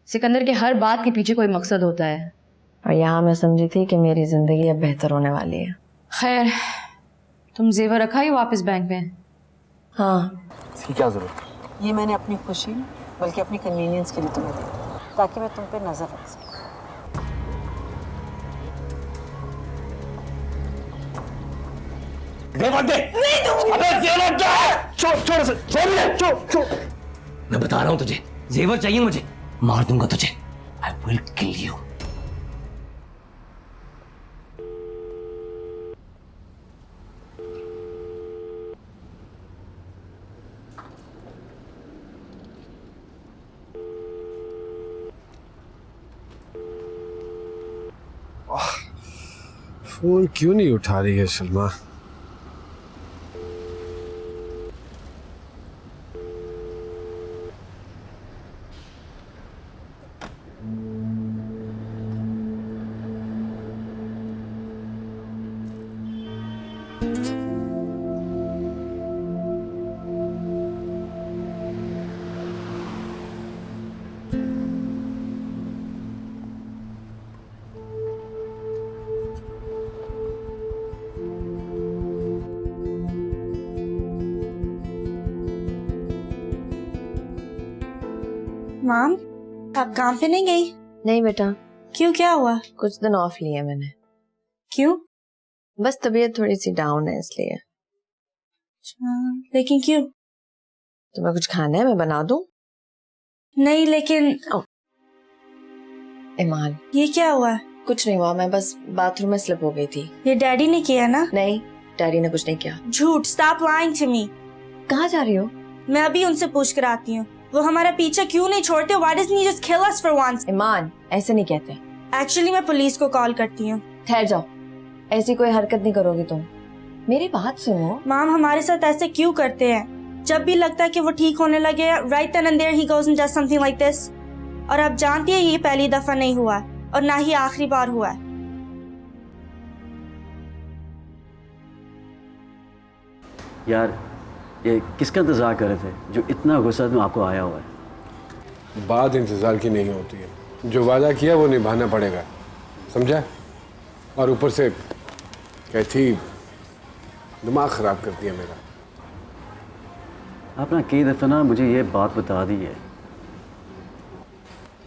सिकंदर के हर बात के पीछे कोई मकसद होता है। और यहाँ मैं समझी थी कि मेरी जिंदगी अब बेहतर होने वाली है। खैर, तुम जेवर रखा ही वापस बैंक में? हाँ। इसकी क्या जरूरत? ये मैंने अपनी खुशी बल्कि अपनी कन्वीनियंस के लिए तुम्हें दी, ताकि मैं तुम पे नजर रख सकूं। जेवर दे। अबे जेवर दे। छोड़। मैं बता रहा हूँ तुझे, जेवर चाहिए मुझे, मार दूंगा तुझे। I will kill you. Phone क्यों नहीं उठा रही है सलमा? माम, आप काम पे नहीं गई? नहीं बेटा। क्यों, क्या हुआ? कुछ दिन ऑफ लिए मैंने। क्यों? बस तबीयत थोड़ी सी डाउन है इसलिए। लेकिन क्यों? तुम्हें कुछ खाना है, मैं बना दूं? नहीं लेकिन ईमान, ये क्या हुआ? कुछ नहीं हुआ, मैं बस बाथरूम में स्लिप हो गई थी। ये डैडी ने किया ना? नहीं, डैडी ने कुछ नहीं किया। झूठ। Stop lying to me. कहाँ जा रही हो? मैं अभी उनसे पूछ कर आती हूँ। वो हमारा पीछा क्यों नहीं छोड़ते? Why doesn't he just kill us for once? ईमान, ऐसे नहीं कहते। एक्चुअली मैं पुलिस को कॉल करती हूँ। ठहर जाओ, ऐसी कोई हरकत नहीं करोगी तुम। मेरी बात सुनो। माम, हमारे साथ ऐसे क्यों करते हैं? जब भी लगता है कि वो ठीक होने लगे, right then and there he goes and does something like this. और आप जानती है ये पहली दफा नहीं हुआ और ना ही आखिरी बार हुआ है। यार, ये किसका इंतजार कर रहे थे जो इतना गुस्सा में आपको आया हुआ है? बात इंतजार की नहीं होती है, जो वादा किया वो निभाना पड़ेगा, समझा? और ऊपर से कहती दिमाग खराब करती है मेरा। आपने कई दफ़ा ना मुझे ये बात बता दी है।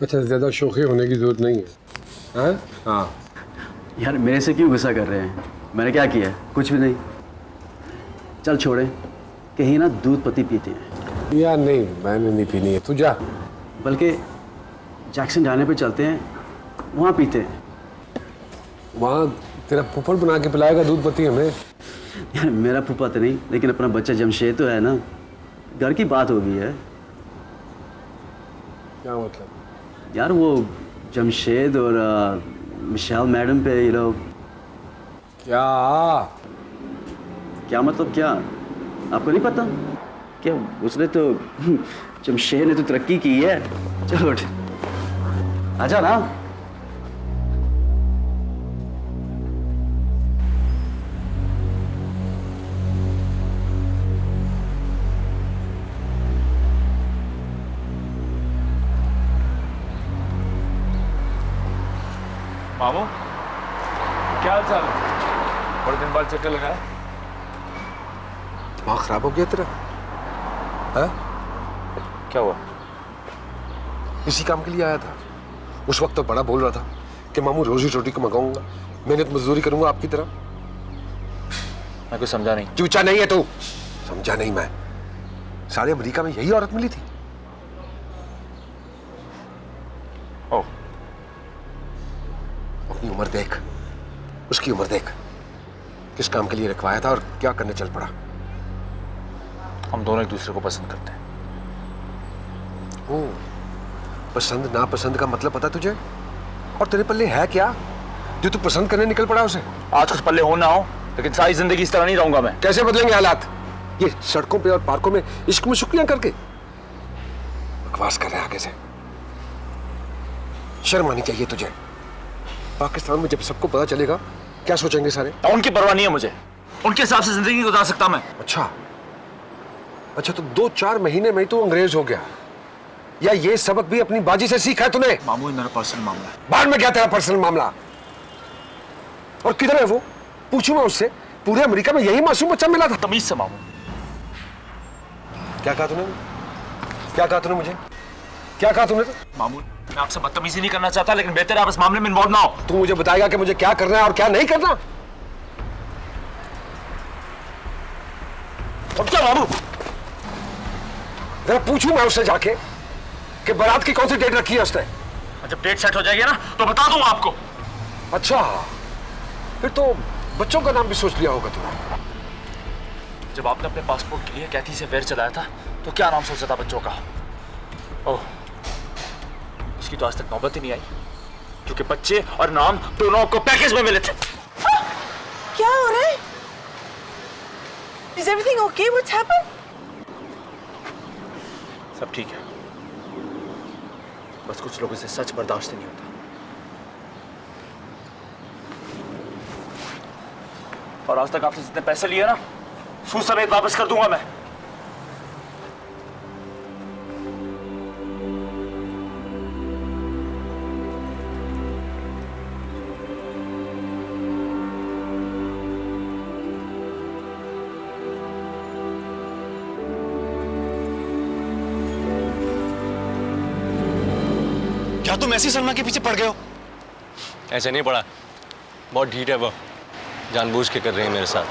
अच्छा, ज़्यादा शोखी होने की जरूरत नहीं है। हाँ हाँ यार, मेरे से क्यों गुस्सा कर रहे हैं? मैंने क्या किया? कुछ भी नहीं। चल छोड़े, कहीं ना दूध पत्ती पीते हैं। यार नहीं, मैंने नहीं पीनी है, तू जा। बल्कि जैक्सन जाने पे चलते हैं, वहाँ पीते हैं। वहाँ तेरा फुफड़ बना के पिलाएगा दूध पत्ती हमें। यार, मेरा फूफा तो नहीं, लेकिन अपना बच्चा जमशेद तो है ना। घर की बात हो गई है। क्या मतलब? यार, वो जमशेद और मिशेल मैडम पे ये लोग। क्या मतलब क्या? आपको नहीं पता क्या? उसने तो जमशेद ने तो तरक्की की है। चलो उठ, आजा ना। मामू, क्या हाल चाल? बड़े दिन बाद चक्कर लगाया। दिमाग खराब हो गया तेरा? है? क्या हुआ? इसी काम के लिए आया था। उस वक्त तो बड़ा बोल रहा था कि मामू रोजी रोटी को मंगाऊंगा, मेहनत मजदूरी करूंगा आपकी तरह। मैं कुछ समझा नहीं। चूचा नहीं है तू। समझा नहीं मैं। सारे अमेरिका में यही औरत मिली थी। ओह, अपनी उम्र देख, उसकी उम्र देख। किस काम के लिए रखवाया था और क्या करने चल पड़ा? हम दोनों एक दूसरे को पसंद करते हैं। ओ, पसंद नापसंद का मतलब पता तुझे? और तेरे पल्ले है क्या जो तू पसंद करने निकल पड़ा उसे? आज कुछ पल्ले हो ना हो, लेकिन सारी जिंदगी इस तरह नहीं रहूंगा मैं। कैसे बदलेंगे हालात? ये सड़कों पे और पार्कों में इश्क में शुक्रिया करके बकवास कर रहे हैं आगे से। शर्म आनी चाहिए तुझे। पाकिस्तान में जब सबको पता चलेगा क्या सोचेंगे सारे? उनकी परवाह नहीं है मुझे, उनके हिसाब से जिंदगी गुजार सकता मैं। अच्छा अच्छा, तो 2-4 महीने में ही तो अंग्रेज हो गया, या ये सबक भी अपनी बाजी से सीखा है तूने? मामू, मेरा पर्सनल मामला है। बाद में क्या तेरा पर्सनल मामला? और किधर है वो? पूछूं मैं उससे? पूरे अमेरिका में यही मासूम बच्चा मिला था। तमीज से मामू। क्या कहा तूने? क्या कहा तूने मुझे? क्या कहा तूने? मामू, मैं आपसे बदतमीजी नहीं करना चाहता, लेकिन बेहतर है आप इस मामले में इन्वॉल्व ना हो। तू मुझे बताएगा कि मुझे क्या करना है और क्या नहीं करना? अब क्या मामू? जरा पूछूं मैं उससे जाके कि बारात की कौन सी डेट रखी है उसने? जब डेट सेट हो जाएगी ना तो बता दूंगा आपको। अच्छा, फिर तो बच्चों का नाम भी सोच लिया होगा तूने। जब आपने अपने पासपोर्ट के लिए कैथी से अफेयर चलाया था तो क्या नाम सोचा था बच्चों का? ओह, उसकी तो आज तक नौबत ही नहीं आई, क्योंकि बच्चे और नाम दोनों को पैकेज में मिले थे। क्या हो रहा है? Is everything okay? What's happened? सब ठीक है, बस कुछ लोगों से सच बर्दाश्त नहीं होता। और आज तक आपसे जितने पैसे लिए ना, सूद समेत वापस कर दूंगा मैं। क्या तुम ऐसी सलमा के पीछे पड़ गए हो? ऐसे नहीं पड़ा, बहुत ढीठ है वो, जानबूझ के कर रही है मेरे साथ।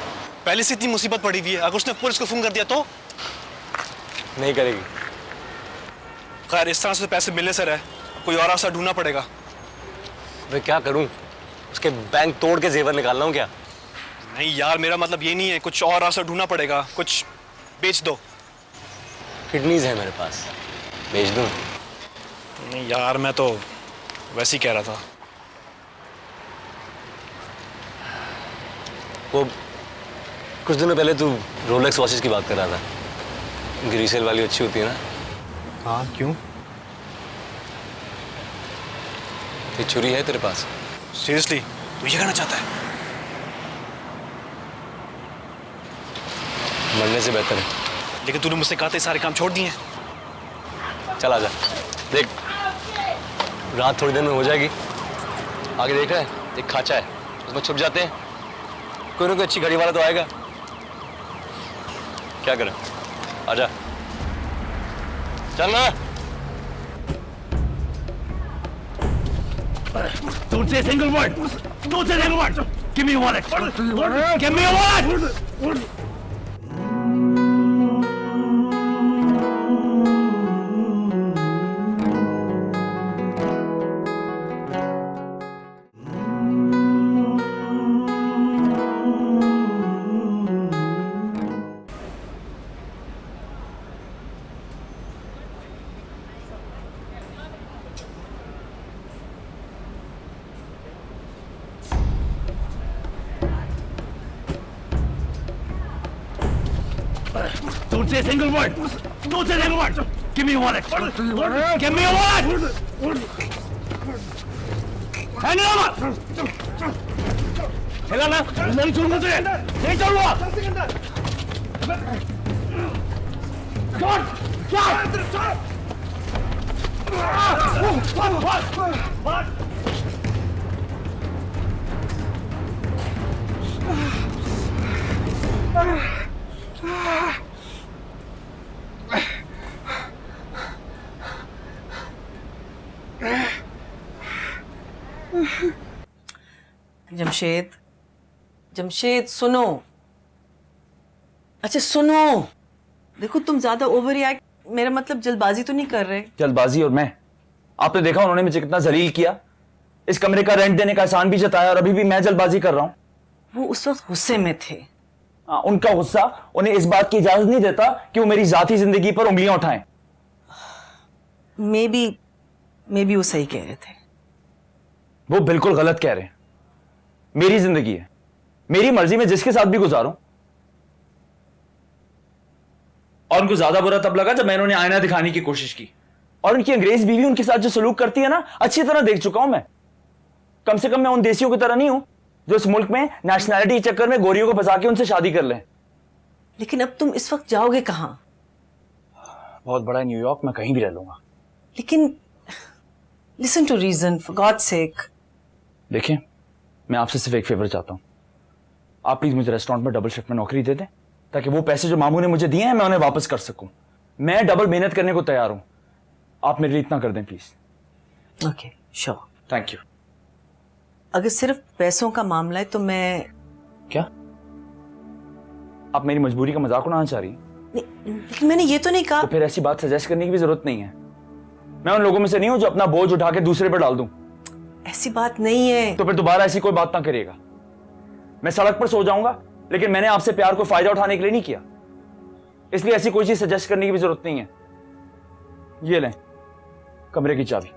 पहले से इतनी मुसीबत पड़ी हुई है, अगर उसने पुलिस को फोन कर दिया तो? नहीं करेगी। खैर, इस तरह से पैसे मिलने से रहे, कोई और रास्ता ढूंढना पड़ेगा। मैं क्या करूं? उसके बैंक तोड़ के जेवर निकालना हूं क्या? नहीं यार, मेरा मतलब ये नहीं है, कुछ और रास्ता ढूंढना पड़ेगा, कुछ बेच दो। किडनीज है मेरे पास, बेच दूं? नहीं यार, मैं तो वैसे ही कह रहा था। वो कुछ दिनों पहले तू रोलेक्स वॉचेस की बात कर रहा था, उनकी रीसेल वाली अच्छी होती है ना? हाँ, क्यों? ये छुरी है तेरे पास? सीरियसली तू ये करना चाहता है? मरने से बेहतर है। लेकिन तूने मुझसे कहा था सारे काम छोड़ दिए। चल आजा, देख रात थोड़ी देर में हो जाएगी, आगे देख रहा है, एक खाचा है, उसमें छुप जाते हैं, कोई ना कोई अच्छी घड़ी वाला तो आएगा। क्या करें, आजा, चल ना। Don't say a single word. Don't say a single word. Give me your wallet. Give me your wallet. Don't say a single word. Don't say a single word. Give me your wallet. Give me your wallet. Hand it over. हिला ना, नहीं छोड़ूंगा तुझे, नहीं छोड़ूंगा। छोड़, छोड़। जमशेद, जमशेद सुनो। अच्छा सुनो, देखो तुम ज्यादा ओवर रिएक्ट, मेरा मतलब जल्दबाजी तो नहीं कर रहे? जल्दबाजी और मैं? आपने देखा उन्होंने मुझे कितना जलील किया, इस कमरे का रेंट देने का एहसान भी जताया और अभी भी मैं जल्दबाजी कर रहा हूँ। वो उस वक्त गुस्से में थे। उनका गुस्सा उन्हें इस बात की इजाजत नहीं देता कि वो मेरी जाती जिंदगी पर उंगलियां उठाएं। मे बी वो सही कह रहे थे। वो बिल्कुल गलत कह रहे हैं। मेरी जिंदगी है, मेरी मर्जी में जिसके साथ भी गुजारूं। और उनको ज्यादा बुरा तब लगा जब मैंने उन्हें आईना दिखाने की कोशिश की। और उनकी अंग्रेज बीवी उनके साथ जो सलूक करती है ना, अच्छी तरह देख चुका हूं मैं। कम से कम मैं उन देसियों की तरह नहीं हूं जो इस मुल्क में नेशनैलिटी के चक्कर में गोरियों को फंसा के उनसे शादी कर लें। लेकिन अब तुम इस वक्त जाओगे कहां? बहुत बड़ा है न्यूयॉर्क, मैं कहीं भी रह लूंगा। लेकिन listen to reason, for God sake. देखिए, मैं आपसे सिर्फ एक फेवर चाहता हूं। आप प्लीज मुझे रेस्टोरेंट में डबल शिफ्ट में नौकरी दे दें, ताकि वो पैसे जो मामू ने मुझे दिए हैं मैं उन्हें वापस कर सकूं। मैं डबल मेहनत करने को तैयार हूं। आप मेरे लिए इतना कर दें please. Okay, sure. Thank you. अगर सिर्फ पैसों का मामला है तो मैं... क्या आप मेरी मजबूरी का मजाक उड़ाना चाह रही हैं? लेकिन मैंने ये तो नहीं कहा। तो फिर ऐसी बात सजेस्ट करने की भी जरूरत नहीं है। मैं उन लोगों में से नहीं हूं जो अपना बोझ उठा के दूसरे पर डाल दूं। ऐसी बात नहीं है। तो फिर दोबारा ऐसी कोई बात ना करिएगा। मैं सड़क पर सो जाऊंगा, लेकिन मैंने आपसे प्यार को फायदा उठाने के लिए नहीं किया। इसलिए ऐसी कोई चीज सजेस्ट करने की भी जरूरत नहीं है। ये लें कमरे की चाबी।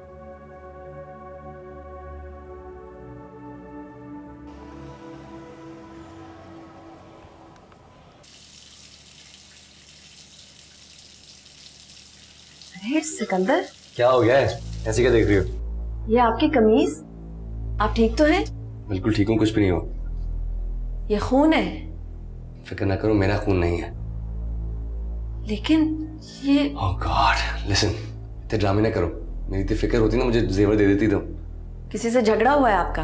अरे सिकंदर, क्या हो गया है? ऐसे क्या देख रही हो? ये आपकी कमीज, आप ठीक तो हैं? बिल्कुल ठीक हूँ, कुछ भी नहीं हो। ये खून है। फिक्र ना करो, मेरा खून नहीं है। लेकिन ये... ओह गॉड, लिसन, इतने ड्रामे ना करो। मेरी इतनी फिक्र होती ना, मुझे जेवर दे देती तुम। किसी से झगड़ा हुआ है आपका?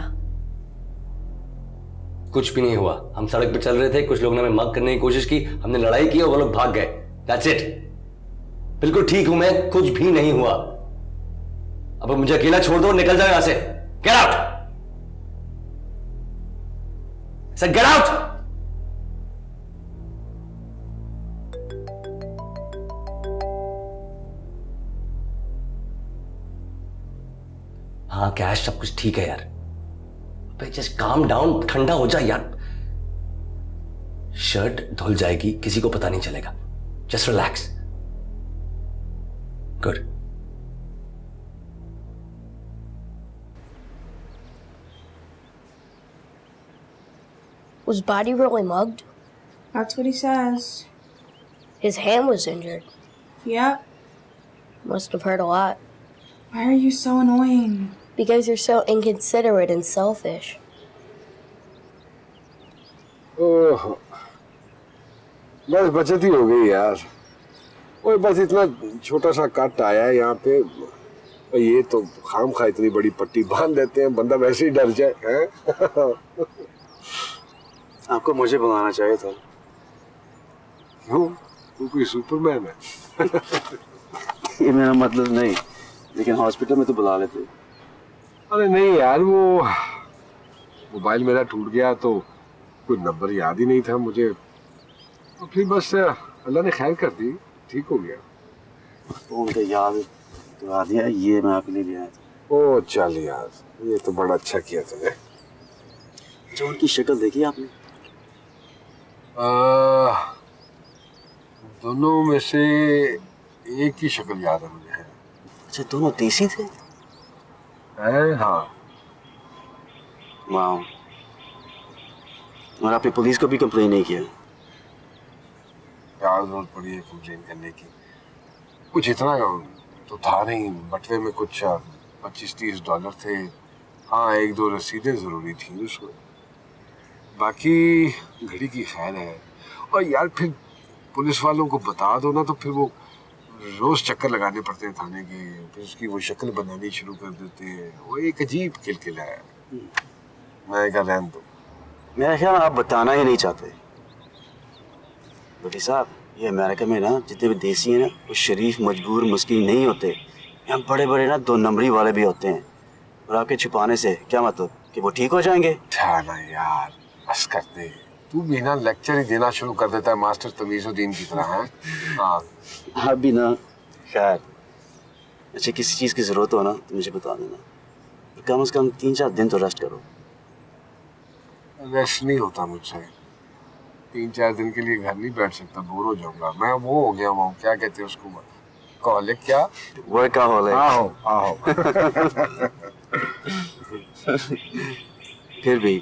कुछ भी नहीं हुआ। हम सड़क पे चल रहे थे, कुछ लोगों ने हमें मग करने की कोशिश की, हमने लड़ाई की और वो लोग भाग गए। That's it. बिल्कुल ठीक हूं मैं, कुछ भी नहीं हुआ। अब मुझे अकेला छोड़ दो, निकल जाओ यहां से। Get out. Sir get out. हाँ कैश, सब कुछ ठीक है यार। जस्ट काम डाउन, ठंडा हो जा यार। शर्ट धुल जाएगी, किसी को पता नहीं चलेगा। Just relax. Good. Was Body really mugged? That's what he says. His hand was injured. Yep. Must have hurt a lot. Why are you so annoying? Because you're so inconsiderate and selfish. ओह, बस बचत ही हो गई यार। ओए बस इतना छोटा सा कट आया है यहाँ पे, और ये तो खामखा इतनी बड़ी पट्टी बांध देते हैं, बंदा वैसे ही डर जाए हैं। आपको मुझे बुलाना चाहिए था। क्यों? तू कोई सुपरमैन है? ये मेरा मतलब नहीं, लेकिन हॉस्पिटल में तो बुला लेते। अरे नहीं यार, वो मोबाइल मेरा टूट गया तो कोई नंबर याद ही नहीं था मुझे, तो फिर बस अल्लाह ने खैर कर दी, ठीक हो गया। तो उनका याद दिला दिया, ये मैं आपके लिए ले आया था। ओ चल यार, ये तो बड़ा अच्छा किया तूने। अच्छा, उनकी शक्ल देखी आपने? दोनों में से एक की शक्ल याद है मुझे। अच्छा, दोनों देसी थे? हाँ। वाह। और आपने पुलिस को भी कंप्लेन नहीं किया? क्या जरूरत पड़ी है कंप्लेन करने की? कुछ इतना तो था नहीं, बटवे में कुछ $25-30 थे। हाँ, 1-2 रसीदें जरूरी थी उसमें, बाकी घड़ी की खैर है। और यार फिर पुलिस वालों को बता दो ना, तो फिर वो रोज चक्कर लगाने पड़ते हैं थाने के, फिर उसकी वो शक्ल बनानी शुरू कर देते हैं। वो एक अजीब किलकिला है। मैं क्या रहने दो। मेरा ख्याल आप बताना ही नहीं चाहते। बटी साहब, ये अमेरिका में ना जितने भी देसी हैं ना, वो शरीफ मजबूर मुस्किन नहीं होते। यहाँ बड़े बड़े ना 2 नंबरी वाले भी होते हैं। और आपके छुपाने से क्या मतलब कि वो ठीक हो जाएंगे? ना यार, बस करते। तू भी ना लेक्चर ही देना शुरू कर देता है मास्टर तमीजुद्दीन की तरह है। हाँ, आप भी ना। खैर, अच्छा किसी चीज़ की ज़रूरत हो ना तो मुझे बता देना। कम से कम 3-4 दिन तो रेस्ट करो। रेस्ट नहीं होता मुझसे। 3-4 दिन के लिए घर नहीं बैठ सकता, बोर हो जाऊंगा। मैं वो हो गया हूँ, क्या कहते हैं उसको, कॉलिक, क्या वर्कaholic। आहो आहो। फिर भी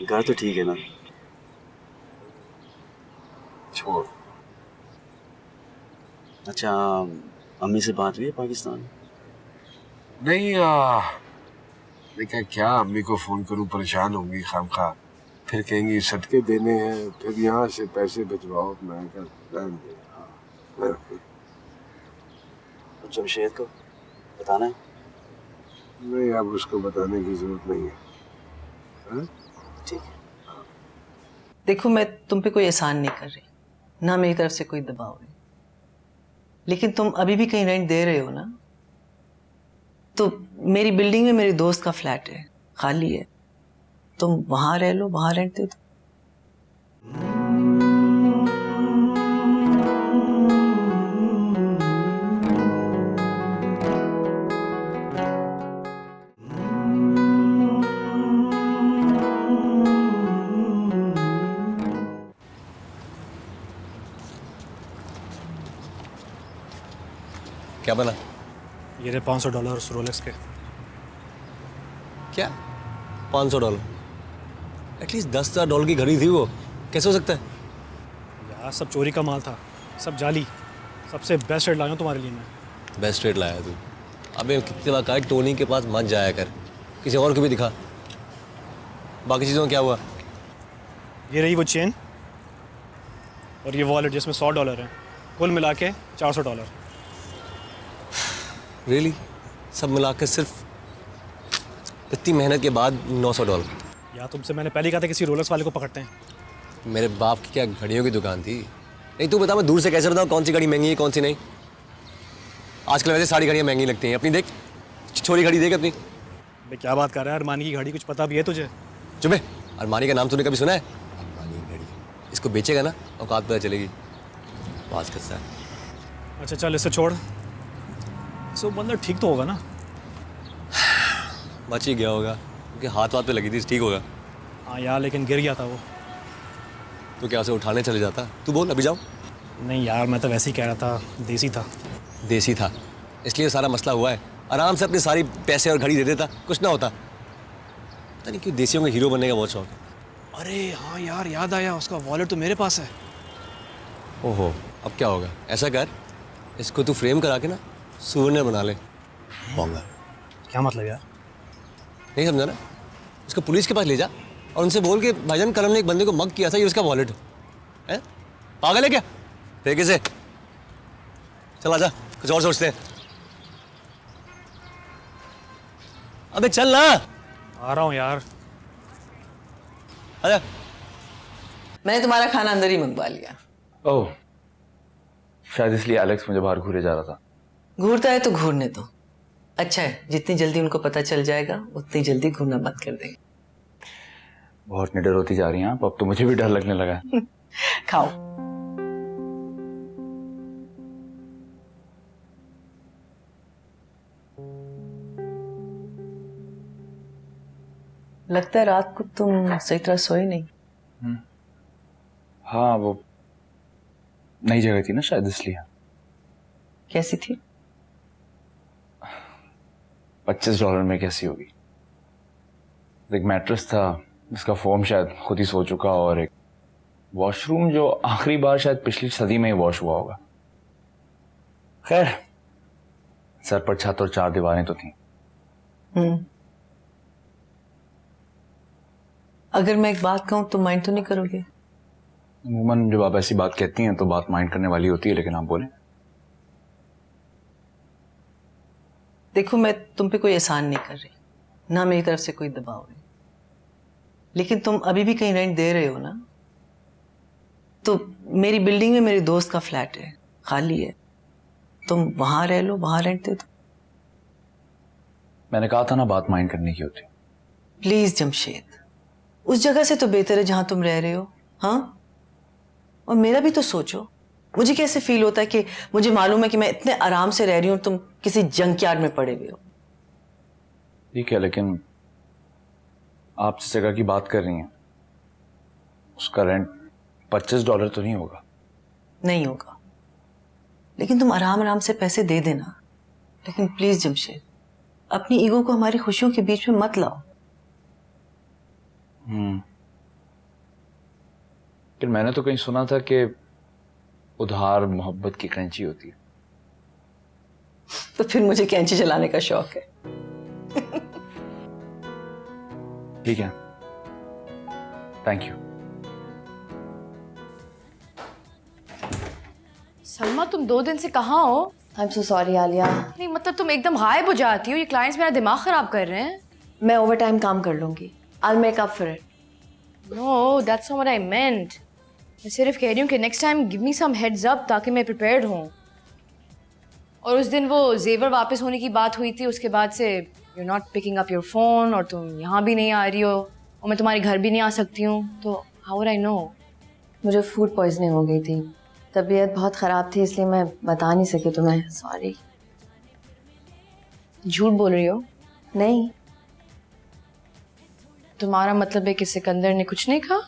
घर तो ठीक है ना? छोड़। अच्छा, अम्मी से बात हुई है पाकिस्तान? नहीं देखा क्या, अम्मी को फोन करूं परेशान होंगी खामखा, फिर कहेंगी सदके देने हैं, फिर यहाँ से पैसे भिजवाओ। मैं जमशेद को बताना है? नहीं, अब उसको बताने की जरूरत नहीं है। हाँ? ठीक है। देखो, मैं तुम पे कोई एहसान नहीं कर रही, ना मेरी तरफ से कोई दबाव है, लेकिन तुम अभी भी कहीं रेंट दे रहे हो ना? तो मेरी बिल्डिंग में मेरे दोस्त का फ्लैट है, खाली है, तुम वहां रह लो, वहां रेंट दे दो। क्या बना? ये रहे $500 रोलेक्स के। क्या $500? एटलीस्ट $10,000 की घड़ी थी वो, कैसे हो सकता है? यार सब चोरी का माल था, सब जाली। सबसे बेस्ट रेट लाया हूँ तुम्हारे लिए मैं। बेस्ट रेट लाया तू? अबे कितने बार कहा टोनी के पास मत जाया कर, किसी और को भी दिखा। बाकी चीज़ों में क्या हुआ? ये रही वो चेन और ये वॉलेट जिसमें $100 है, कुल मिला के $400। रियली? सब मिला के सिर्फ इतनी मेहनत के बाद $900? यार तुमसे मैंने पहले कहा था किसी रोलेक्स वाले को पकड़ते हैं। मेरे बाप की क्या घड़ियों की दुकान थी? नहीं तू बता, मैं दूर से कैसे बताऊँ कौन सी घड़ी महंगी है कौन सी नहीं? आजकल वैसे सारी घड़ियाँ महंगी लगती हैं। अपनी देख, छोटी घड़ी देख अपनी। भाई क्या बात कर रहा है, अरमानी की घड़ी कुछ पता भी है तुझे? चुप है, अरमानी का नाम तूने कभी सुना है? अरमानी घड़ी, इसको बेचेगा ना औकात पता चलेगी। बात करता है। अच्छा चल इसे छोड़, सो बंदा ठीक तो होगा ना? बच ही गया होगा, क्योंकि हाथ पे लगी थी, ठीक होगा। हाँ यार, लेकिन गिर गया था वो। तो क्या उसे उठाने चले जाता? तू बोल, अभी जाऊँ? नहीं यार, मैं तो वैसे ही कह रहा था, देसी था। देसी था इसलिए सारा मसला हुआ है। आराम से अपने सारी पैसे और घड़ी दे देता, कुछ ना होता। पता नहीं क्यों देसियों का हीरो बनने का बहुत शौक है। अरे हाँ यार, याद आया, उसका वॉलेट तो मेरे पास है। ओहो, अब क्या होगा? ऐसा कर, इसको तू फ्रेम करा के ना सुवर्णर बना ले। होगा। क्या मतलब यार? नहीं समझा ना? इसको पुलिस के पास ले जा और उनसे बोल के भाईजान कल हमने एक बंदे को मग किया था, ये उसका वॉलेट है। पागल है क्या? फेंके से चल, आजा, कुछ और सोचते हैं। अबे चल ना। आ रहा हूँ यार। आजा। मैंने तुम्हारा खाना अंदर ही मंगवा लिया। ओह, शायद इसलिए एलेक्स मुझे बाहर घूरे जा रहा था। घूरता है तो घूरने दो। अच्छा है, जितनी जल्दी उनको पता चल जाएगा उतनी जल्दी घूरना बंद कर देंगे। बहुत निडर होती जा रही हैं आप, अब तो मुझे भी डर लगने लगा है। खाओ। लगता है रात को तुम सही तरह सोए नहीं। हाँ, वो नई जगह थी ना शायद, इसलिए। कैसी थी? $25 में कैसी होगी? एक मैट्रेस था जिसका फोम शायद खुद ही सो चुका, और एक वॉशरूम जो आखिरी बार शायद पिछली सदी में ही वॉश हुआ होगा। खैर, सर पर छत और 4 दीवारें तो थी। अगर मैं एक बात कहूं तो माइंड तो नहीं करोगे? अमूमन जब आप ऐसी बात कहती हैं तो बात माइंड करने वाली होती है, लेकिन आप बोलें। देखो, मैं तुम पे कोई एहसान नहीं कर रही, ना मेरी तरफ से कोई दबाव है, लेकिन तुम अभी भी कहीं रेंट दे रहे हो ना? तो मेरी बिल्डिंग में मेरे दोस्त का फ्लैट है, खाली है, तुम वहां रह लो, वहां रेंट दे दो। मैंने कहा था ना, बात माइंड करने की होती। प्लीज जमशेद, उस जगह से तो बेहतर है जहां तुम रह रहे हो। हाँ, और मेरा भी तो सोचो, मुझे कैसे फील होता है कि मुझे मालूम है कि मैं इतने आराम से रह रही हूं, तुम किसी जंकयार्ड में पड़े हुए हो। ठीक है, लेकिन आप जिस जगह की बात कर रही हैं उसका रेंट $25 तो नहीं होगा? नहीं होगा, लेकिन तुम आराम आराम से पैसे दे देना। लेकिन प्लीज जमशेद, अपनी ईगो को हमारी खुशियों के बीच में मत लाओ। लेकिन मैंने तो कहीं सुना था कि उधार मोहब्बत की कैंची होती है। तो फिर मुझे कैंची चलाने का शौक है। ठीक है, थैंक यू। सलमा, तुम 2 दिन से कहाँ हो? I'm so sorry Alia. नहीं मतलब तुम एकदम गायब हो जाती हो, ये क्लाइंट्स मेरा दिमाग खराब कर रहे हैं। मैं ओवर टाइम काम कर लूंगी। I'll make up for it. No, that's not what I meant. मैं सिर्फ कह रही हूँ कि नेक्स्ट टाइम गिव मी सम हेड्स अप ताकि मैं प्रिपेयर्ड हूँ। और उस दिन वो जेवर वापस होने की बात हुई थी, उसके बाद से you're not picking up your phone और तुम यहाँ भी नहीं आ रही हो और मैं तुम्हारे घर भी नहीं आ सकती हूँ, तो how would I know? मुझे फूड पॉइजनिंग हो गई थी, तबीयत बहुत ख़राब थी, इसलिए मैं बता नहीं सकी तुम्हें। सॉरी। झूठ बोल रही हो? नहीं। तुम्हारा मतलब है कि सिकंदर ने कुछ नहीं कहा?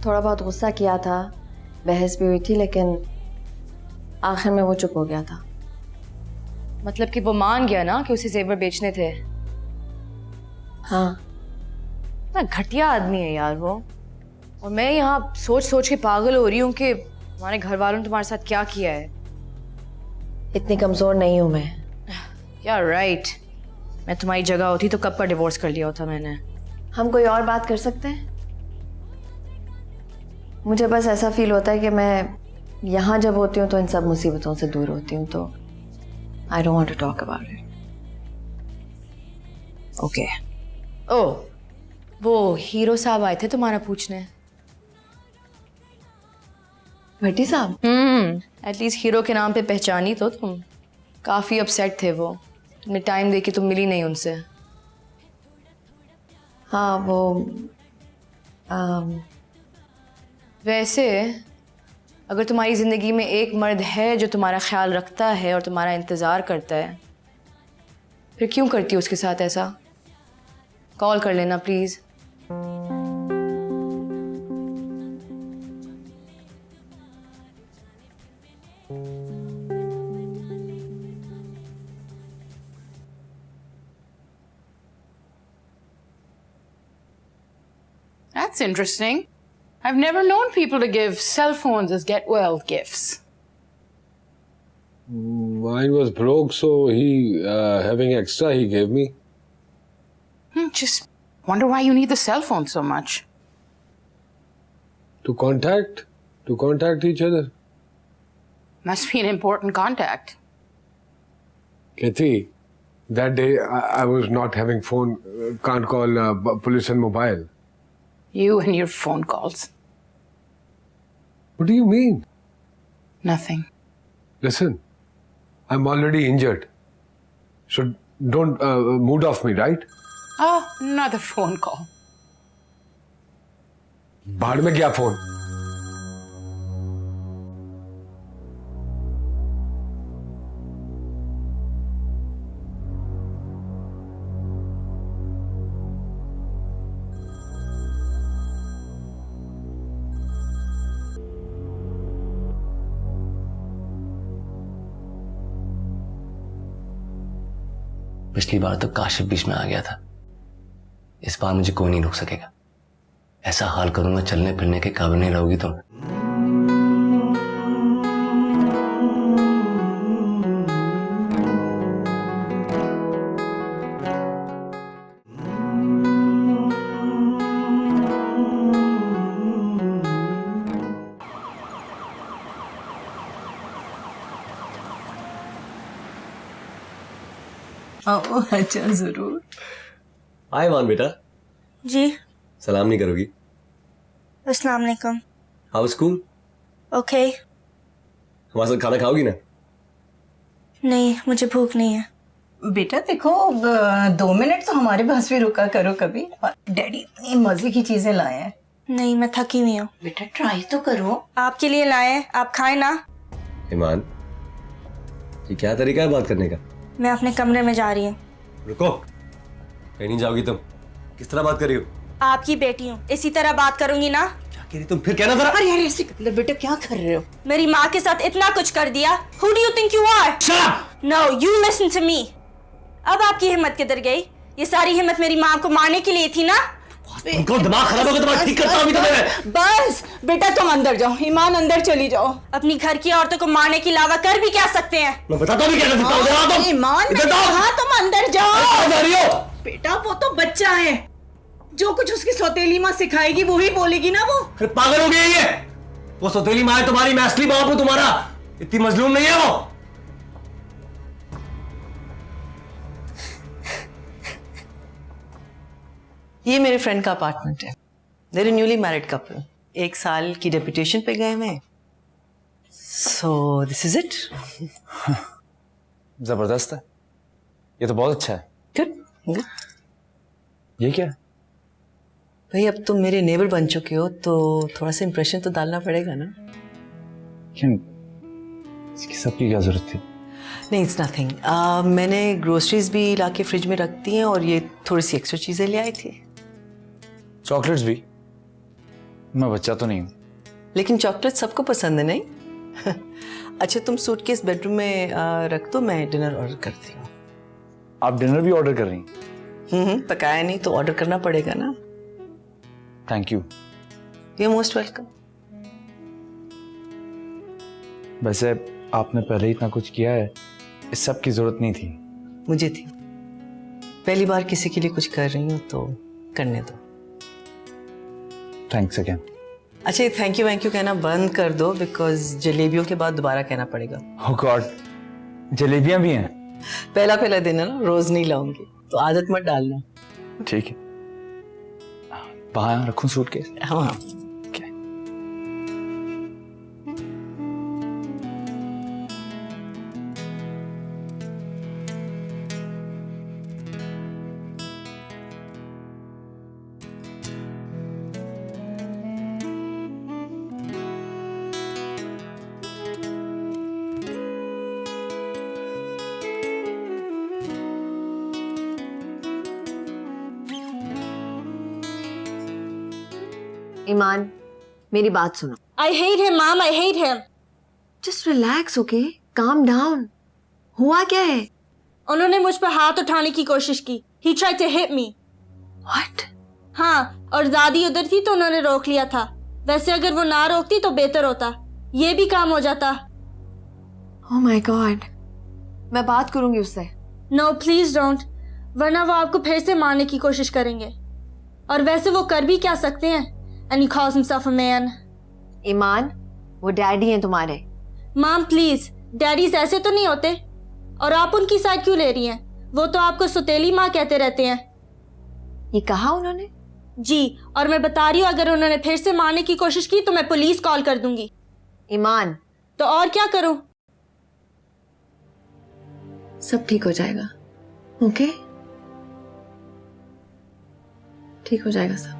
थोड़ा बहुत गुस्सा किया था, बहस भी हुई थी, लेकिन आखिर में वो चुप हो गया था। मतलब कि वो मान गया ना कि उसे जेवर बेचने थे? हाँ। ना घटिया आदमी है यार वो। और मैं यहाँ सोच सोच के पागल हो रही हूँ कि हमारे घर वालों ने तुम्हारे साथ क्या किया है। इतनी कमज़ोर नहीं हूँ मैं। यार राइट, मैं तुम्हारी जगह होती तो कब का डिवोर्स कर लिया होता मैंने। हम कोई और बात कर सकते हैं? मुझे बस ऐसा फील होता है कि मैं यहाँ जब होती हूँ तो इन सब मुसीबतों से दूर होती हूँ, तो I don't want to talk about it. Okay. Oh, वो हीरो साहब आए थे तुम्हारा पूछने। भट्टी साहब? एटलीस्ट हीरो के नाम पे पहचानी तो तुम। काफ़ी अपसेट थे वो, तुमने टाइम दे के तुम मिली नहीं उनसे। हाँ वो वैसे अगर तुम्हारी ज़िंदगी में एक मर्द है जो तुम्हारा ख्याल रखता है और तुम्हारा इंतज़ार करता है, फिर क्यों करती हो उसके साथ ऐसा? कॉल कर लेना please. That's interesting. I've never known people to give cell phones as get well gifts. Mine was broke, so he having extra he gave me. Just wonder why you need the cell phone so much. To contact each other. Must be an important contact. Kathy, that day I was not having phone, can't call police and mobile. You and your phone calls. What do you mean? Nothing. Listen, I'm already injured. So don't mood off me, right? Oh, another phone call. भाड़ में गया phone. पिछली बार तो काशिफ बीच में आ गया था, इस बार मुझे कोई नहीं रोक सकेगा। ऐसा हाल करूंगा चलने फिरने के काबिल नहीं रहोगी तुम। अच्छा जरूर। हाय मान बेटा। जी। सलाम नहीं करोगी? अस्सलाम वालेकुम। How school? ओके। हमारे साथ खाना खाओगी ना? नहीं, मुझे भूख नहीं है। बेटा देखो, 2 मिनट तो हमारे पास भी रुका करो कभी। और डैडी इतनी मजे की चीजें लाए हैं। नहीं, मैं थकी हुई हूँ। बेटा ट्राई तो करो। आपके लिए लाए हैं, आप खाए ना। ईमान, ये क्या तरीका है बात करने का? मैं अपने कमरे में जा रही हूँ। रुको, कहीं नहीं जाओगी तुम। किस तरह बात कर रही हो? आपकी बेटी हूँ, इसी तरह बात करूंगी ना। क्या कह रही तुम? फिर कहना जरा। अरे ऐसे बेटा क्या कर रहे हो? मेरी माँ के साथ इतना कुछ कर दिया। Who do you think you are? Shut up! No, you listen to me. अब आपकी हिम्मत किधर गई? ये सारी हिम्मत मेरी माँ को मारने के लिए थी ना? तुमको दिमाग खराब हो गया, तुम्हारा ठीक करता हूं अभी तो मैं। बस बेटा तुम अंदर जाओ, ईमान अंदर चली जाओ। अपनी घर की औरतों को मारने के अलावा कर भी क्या सकते हैं? मैं बताता हूं क्या कर सकता हूं। जरा तुम ईमान इधर आओ। हाँ तुम अंदर जाओ। कहां जा रही हो? बेटा वो तो बच्चा है, जो कुछ उसकी सौतेली माँ सिखाएगी वो ही बोलेगी ना। वो अरे पागल हो गई है वो सौतेली माँ है तुम्हारी, मैं असली बाप हूं तुम्हारा। इतनी मजलूम नहीं है वो। ये मेरे फ्रेंड का अपार्टमेंट है। देयर न्यूली मैरिड कपल, 1 साल की डेपुटेशन पे गए हुए। So this is it. जबरदस्त है, ये तो बहुत अच्छा है। गुड। ये क्या है? भाई अब तुम मेरे नेबर बन चुके हो तो थोड़ा सा इंप्रेशन तो डालना पड़ेगा ना। क्यों? इसकी सबकी क्या जरूरत थी? नहीं इट्स नथिंग। मैंने ग्रोसरीज भी लाके फ्रिज में रख दी हैं और ये थोड़ी सी एक्स्ट्रा चीजें ले आई थी। चॉकलेट्स भी? मैं बच्चा तो नहीं हूँ। लेकिन चॉकलेट सबको पसंद है नहीं? अच्छा तुम सूटकेस बेडरूम में रख दो, मैं डिनर ऑर्डर करती हूँ। आप डिनर भी ऑर्डर कर रही हैं? पकाया नहीं तो ऑर्डर करना पड़ेगा ना। Thank you. You most welcome. वैसे आपने पहले ही इतना कुछ किया है, इस सब की जरूरत नहीं थी। मुझे थी। पहली बार किसी के लिए कुछ कर रही हूँ तो करने दो। Thanks again. अच्छा ये थैंक यू कहना बंद कर दो, बिकॉज जलेबियों के बाद दोबारा कहना पड़ेगा। ओह गॉड, जलेबियां भी हैं? पहला दिन है ना, रोज नहीं लाऊंगी तो आदत मत डालना। ठीक है, वहां रखूं सूटकेस? हाँ। ईमान मेरी बात सुनो। I hate him, mom. I hate him. Just relax, okay? Calm down. हुआ क्या है? उन्होंने मुझ पर हाथ उठाने की कोशिश की। He tried to hit me. What? हाँ, और दादी उधर थी तो उन्होंने रोक लिया था। वैसे अगर वो ना रोकती तो बेहतर होता, ये भी काम हो जाता। Oh my God. मैं बात करूंगी उससे। No, please don't. वरना वो आपको फिर से मारने की कोशिश करेंगे। और वैसे वो कर भी क्या सकते हैं? And he calls himself a man. ईमान, वो डैडी हैं तुम्हारे। Mom, please. डैडीज ऐसे तो नहीं होते। और आप उनकी साइड क्यों ले रही हैं? वो तो आपको सुतेली माँ कहते रहते हैं। ये कहा उन्होंने? जी, और मैं बता रही हूँ अगर उन्होंने फिर से मारने की कोशिश की तो मैं पुलिस कॉल कर दूंगी। ईमान, तो और क्या करूं? सब ठीक हो जाएगा, ओके? ठीक हो जाएगा सब।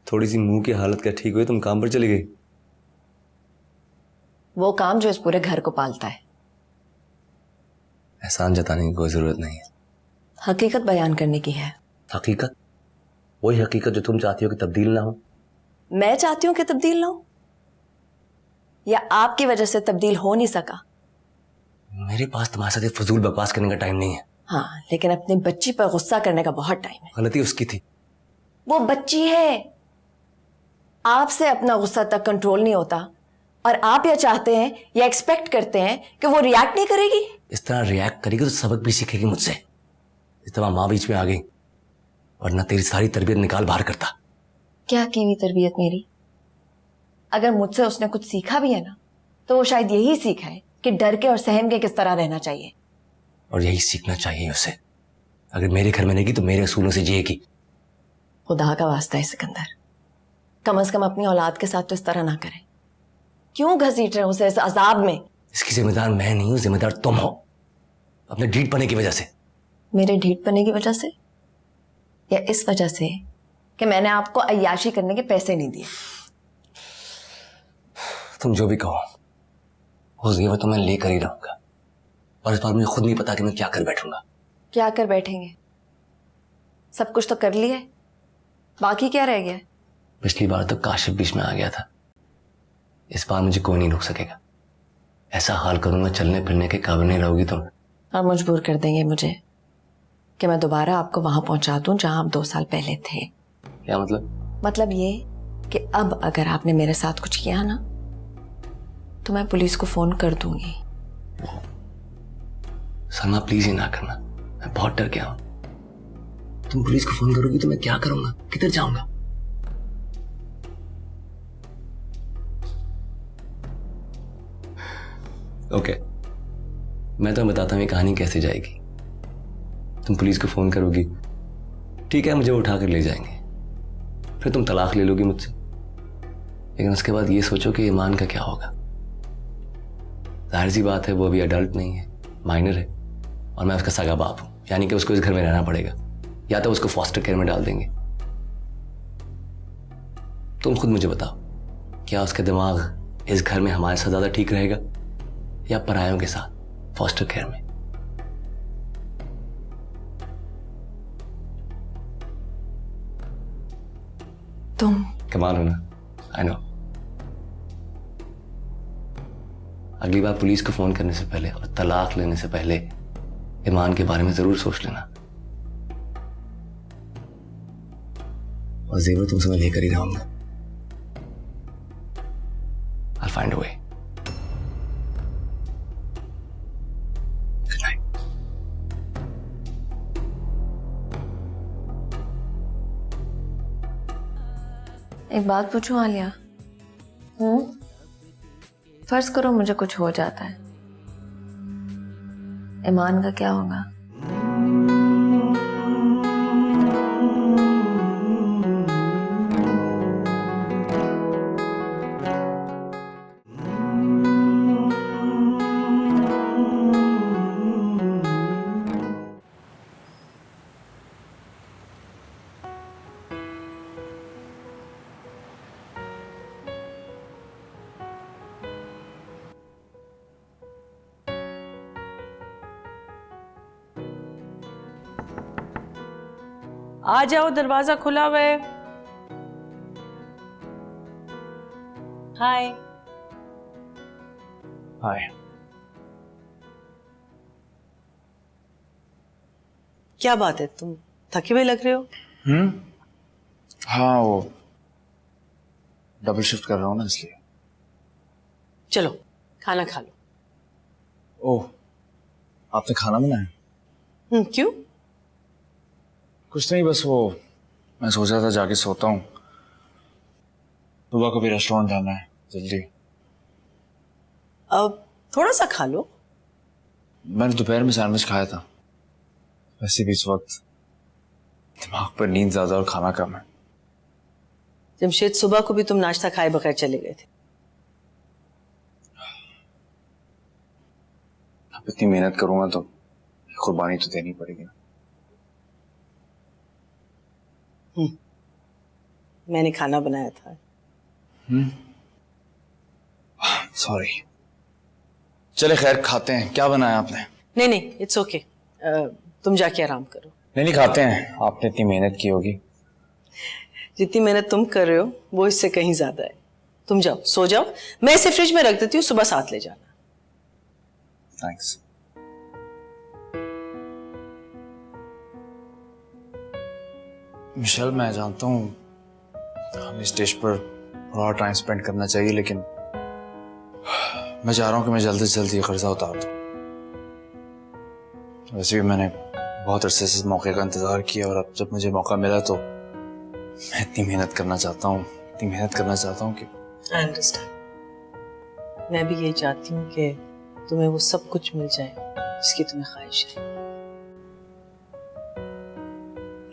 थोड़ी सी मुंह की हालत क्या ठीक हुई, तुम काम पर चली गई? वो काम जो इस पूरे घर को पालता है। एहसान जताने की कोई जरूरत नहीं है। हकीकत बयान करने की है। हकीकत? वही हकीकत जो तुम चाहती हो कि तब्दील ना हो। मैं चाहती हूं कि तब्दील ना हो, या आपकी वजह से तब्दील हो नहीं सका? मेरे पास तुम्हारे साथ ये फजूल बकवास करने का टाइम नहीं है। हाँ, लेकिन अपनी बच्ची पर गुस्सा करने का बहुत टाइम है। गलती उसकी थी। वो बच्ची है, आपसे अपना गुस्सा तक कंट्रोल नहीं होता, और आप यह चाहते हैं या एक्सपेक्ट करते हैं कि वो रिएक्ट नहीं करेगी। इस तरह रिएक्ट करेगी तो सबक भी सीखेगी मुझसे। इस तरह माँ बीच में आ गई, वरना तेरी सारी तरबियत निकाल बाहर करता। क्या की हुई तरबियत मेरी? अगर मुझसे उसने कुछ सीखा भी है ना, तो वो शायद यही सीखा है कि डर के और सहम के किस तरह रहना चाहिए। और यही सीखना चाहिए उसे। अगर मेरे घर में रहेगी तो मेरे असूलों से जिएगी। खुदा का वास्ता है सिकंदर, कम से कम अपनी औलाद के साथ तो इस तरह ना करें। क्यों घसीट रहे हो उसे इस अजाब में? इसकी जिम्मेदार मैं नहीं हूं, जिम्मेदार तुम हो, अपने ढीठ पने की वजह से। मेरे ढीठपने की वजह से या इस वजह से कि मैंने आपको अय्याशी करने के पैसे नहीं दिए? तुम जो भी कहो वो ज़ेवर तो मैं लेकर ही रहूंगा, और इस बार मुझे खुद नहीं पता कि मैं क्या कर बैठूंगा। क्या कर बैठेंगे? सब कुछ तो कर लिया है, बाकी क्या रह गया? पिछली बार तो काशिफ बीच में आ गया था, इस बार मुझे कोई नहीं रोक सकेगा। ऐसा हाल करूंगा चलने फिरने के काबिल नहीं रहोगी तुम। और मजबूर कर देंगे मुझे कि मैं दोबारा आपको वहां पहुंचा दूं जहां आप 2 साल पहले थे। क्या मतलब? मतलब ये कि अब अगर आपने मेरे साथ कुछ किया ना तो मैं पुलिस को फोन कर दूंगी। सलमा प्लीज ये ना करना, मैं बहुत डर गया हूं। तुम पुलिस को फोन करोगी तो मैं क्या करूंगा, किधर जाऊंगा? ओके, मैं तो बताता हूं ये कहानी कैसे जाएगी। तुम पुलिस को फोन करोगी, ठीक है, मुझे उठा कर ले जाएंगे, फिर तुम तलाक ले लोगी मुझसे, लेकिन उसके बाद ये सोचो कि ईमान का क्या होगा। जाहिर सी बात है वो अभी अडल्ट नहीं है, माइनर है, और मैं उसका सगा बाप हूं, यानी कि उसको इस घर में रहना पड़ेगा, या तो उसको फॉस्टर केयर में डाल देंगे। तुम खुद मुझे बताओ, क्या उसका दिमाग इस घर में हमारे साथ ज्यादा ठीक रहेगा या परायों के साथ फॉस्टर केयर में? तुम कमाल हो ना, आई नो। अगली बार पुलिस को फोन करने से पहले और तलाक लेने से पहले ईमान के बारे में जरूर सोच लेना। और ज़ेवर तुमसे मैं लेकर ही रहूंगा। I'll find a way. Good night. एक बात पूछूं आलिया? फर्ज करो मुझे कुछ हो जाता है, ईमान का क्या होगा? आ जाओ, दरवाजा खुला हुआ है। हाय। हाय। क्या बात है, तुम थके हुए लग रहे हो? हाँ, वो डबल शिफ्ट कर रहा हूँ ना, इसलिए। चलो खाना खा लो। ओह, आपने खाना बनाया? क्यों? कुछ नहीं, बस वो मैं सोच रहा था जाके सोता हूँ, सुबह को भी रेस्टोरेंट जाना है जल्दी। अब थोड़ा सा खा लो। मैंने दोपहर में सैंडविच खाया था, वैसे भी इस वक्त दिमाग पर नींद ज्यादा और खाना कम है। जमशेद, सुबह को भी तुम नाश्ता खाए बगैर चले गए थे। अब इतनी मेहनत करूंगा तो कुर्बानी तो देनी पड़ेगी ना। मैंने खाना बनाया था। सॉरी। चले खैर, खाते हैं। क्या बनाया आपने? नहीं नहीं, इट्स ओके, तुम जाके आराम करो। नहीं खाते हैं, आपने इतनी मेहनत की होगी। जितनी मेहनत तुम कर रहे हो वो इससे कहीं ज्यादा है। तुम जाओ, सो जाओ, मैं इसे फ्रिज में रख देती हूँ, सुबह साथ ले जाना। थैंक्स। मिशेल, मैं जानता हूँ हमें स्टेज पर थोड़ा टाइम स्पेंड करना चाहिए, लेकिन मैं चाह रहा हूँ कि मैं जल्दी से जल्दी कर्जा उतार दूँ। वैसे भी मैंने बहुत अरसे से इस मौके का इंतजार किया, और अब जब मुझे मौका मिला तो मैं इतनी मेहनत करना चाहता हूँ, इतनी मेहनत करना चाहता हूँ कि। I understand. मैं भी यही चाहती हूँ कि तुम्हें वो सब कुछ मिल जाए जिसकी तुम्हें ख्वाहिश है।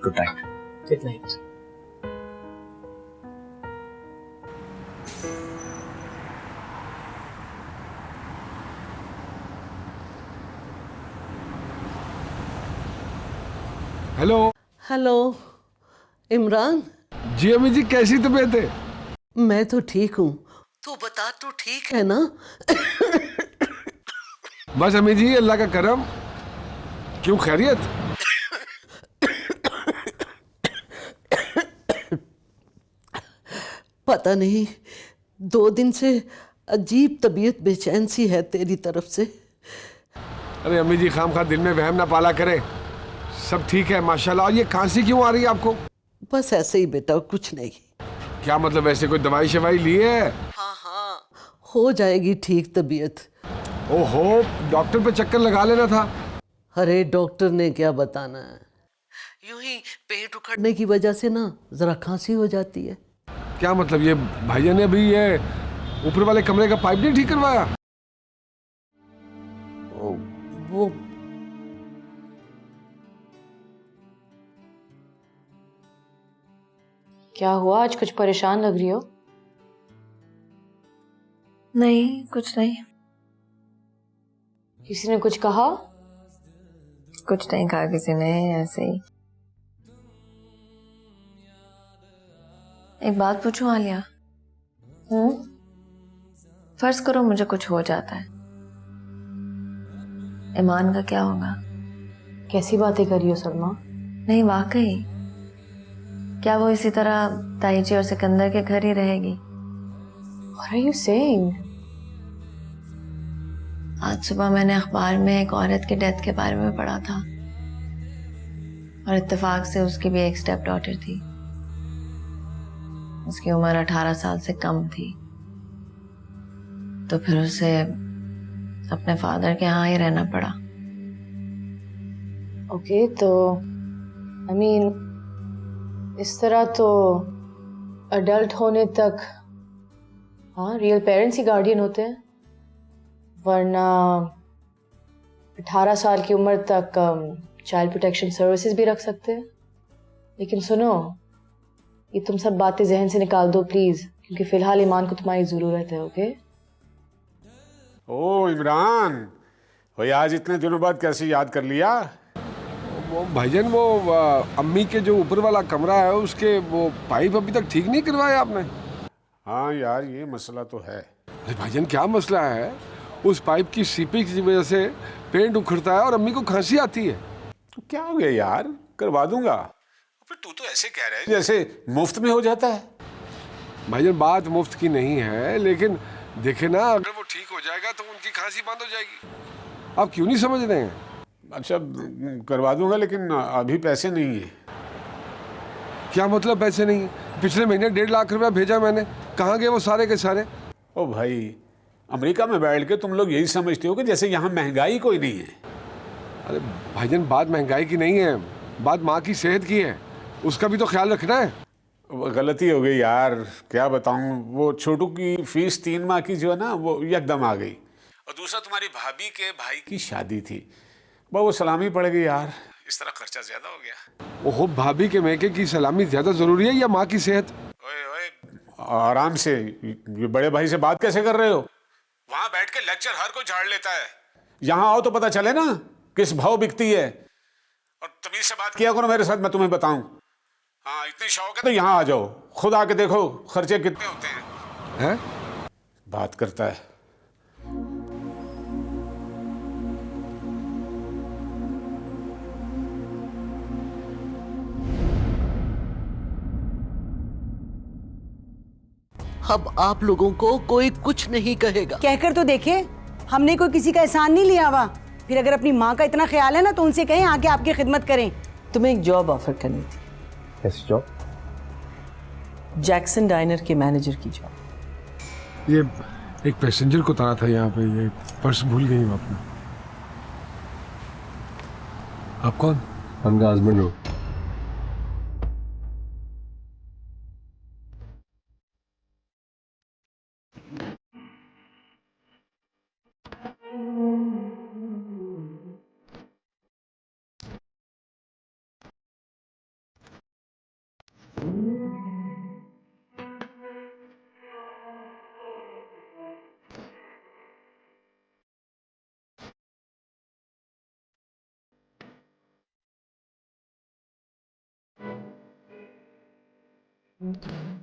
Good night. Good night. Hello. Hello Imran. जी अम्मी जी, कैसी तबीयत है? मैं तो ठीक हूँ, तू बता, तू ठीक है ना? बस अम्मी जी, अल्लाह का करम। क्यों, खैरियत? पता नहीं, 2 दिन से अजीब तबीयत बेचैन सी है तेरी तरफ से। अरे अम्मी जी, खामखा दिल में वहम ना पाला करे। सब ठीक है माशाल्लाह। और ये खांसी क्यों आ रही है आपको? बस ऐसे ही बेटा, कुछ नहीं। क्या मतलब, ऐसे कोई दवाई शवाई ली है? हाँ, हो जाएगी ठीक तबीयत। ओहो, डॉक्टर पे चक्कर लगा लेना था। अरे डॉक्टर ने क्या बताना है, यूं ही पेट उखड़ने की वजह से ना जरा खांसी हो जाती है। क्या मतलब, ये भाईया ने अभी ये ऊपर वाले कमरे का पाइप नहीं ठीक करवाया? वो क्या हुआ, आज कुछ परेशान लग रही हो? नहीं, कुछ नहीं। किसी ने कुछ कहा? कुछ नहीं कहा किसी ने, ऐसे ही। एक बात पूछूं आलिया? फर्ज करो मुझे कुछ हो जाता है, ईमान का क्या होगा? कैसी बातें कर रही हो सलमा? नहीं वाकई, क्या वो इसी तरह ताईजी और सिकंदर के घर ही रहेगी? What are you saying? आज सुबह मैंने अखबार में एक औरत के डेथ के बारे में पढ़ा था, और इत्तेफाक से उसकी भी एक स्टेप डॉटर थी। उसकी उम्र 18 साल से कम थी, तो फिर उसे अपने फादर के यहाँ ही रहना पड़ा। ओके, तो आई मीन इस तरह तो अडल्ट होने तक हाँ रियल पेरेंट्स ही गार्डियन होते हैं, वरना 18 साल की उम्र तक चाइल्ड प्रोटेक्शन सर्विसेज भी रख सकते हैं। लेकिन सुनो, ये तुम सब बातें जहन से निकाल दो प्लीज, क्योंकि फिलहाल ईमान को तुम्हारी जरूरत है। ओके? ओ इमरान भाई, आज इतने दिनों बाद कैसे याद कर लिया? वो भाईजान, वो अम्मी के जो ऊपर वाला कमरा है उसके वो पाइप अभी तक ठीक नहीं करवाया आपने? हाँ यार, ये मसला तो है। अरे भाईजान, क्या मसला है? उस पाइप की सीपिंग की वजह से पेंट उखड़ता है और अम्मी को खांसी आती है। तो क्या हो गया यार, करवा दूंगा। फिर तू तो ऐसे कह रहा है जैसे मुफ्त में हो जाता है। भाईजान, बात मुफ्त की नहीं है, लेकिन देखे ना, अगर वो ठीक हो जाएगा तो उनकी खांसी बंद हो जाएगी। आप क्यों नहीं समझ रहे हैं? अच्छा, करवा दूंगा, लेकिन अभी पैसे नहीं है। क्या मतलब पैसे नहीं है? पिछले महीने 1.5 लाख रुपया भेजा मैंने, कहाँ गए वो सारे के सारे? ओ भाई, अमेरिका में बैठ के तुम लोग यही समझते हो कि जैसे यहाँ महंगाई कोई नहीं है। अरे भाईजान, बात महंगाई की नहीं है, बात माँ की सेहत की है, उसका भी तो ख्याल रखना है। गलती हो गई यार, क्या बताऊं। वो छोटू की फीस 3 माह की जो है ना, वो एकदम आ गई। और दूसरा, तुम्हारी भाभी के भाई की शादी थी, वो सलामी पड़ गई यार। इस तरह खर्चा ज्यादा हो गया। ओहो, भाभी के मैके की सलामी ज्यादा जरूरी है या माँ की सेहत? ओए ओए, आराम से, ये बड़े भाई से बात कैसे कर रहे हो? वहां बैठ के लेक्चर हर कोई झाड़ लेता है, यहाँ आओ तो पता चले ना किस भाव बिकती है। और तमीज से बात किया करो मेरे साथ, मैं तुम्हें बताऊं। हाँ, इतनी शौक है तो यहाँ आ जाओ, खुद आके देखो खर्चे कितने होते हैं। बात करता है। अब आप लोगों को कोई कुछ नहीं कहेगा। कहकर तो देखे, हमने कोई किसी का एहसान नहीं लिया हुआ। फिर अगर अपनी माँ का इतना ख्याल है ना, तो उनसे कहें आके आपकी खिदमत करें। तुम्हें एक जॉब ऑफर करनी थी। कैसी जॉब? जैक्सन डाइनर के मैनेजर की जॉब। ये एक पैसेंजर को उतारा था यहाँ पे, ये पर्स भूल गई हूँ अपना। आप कौन? उनका हस्बैंड हो। Mm-hmm.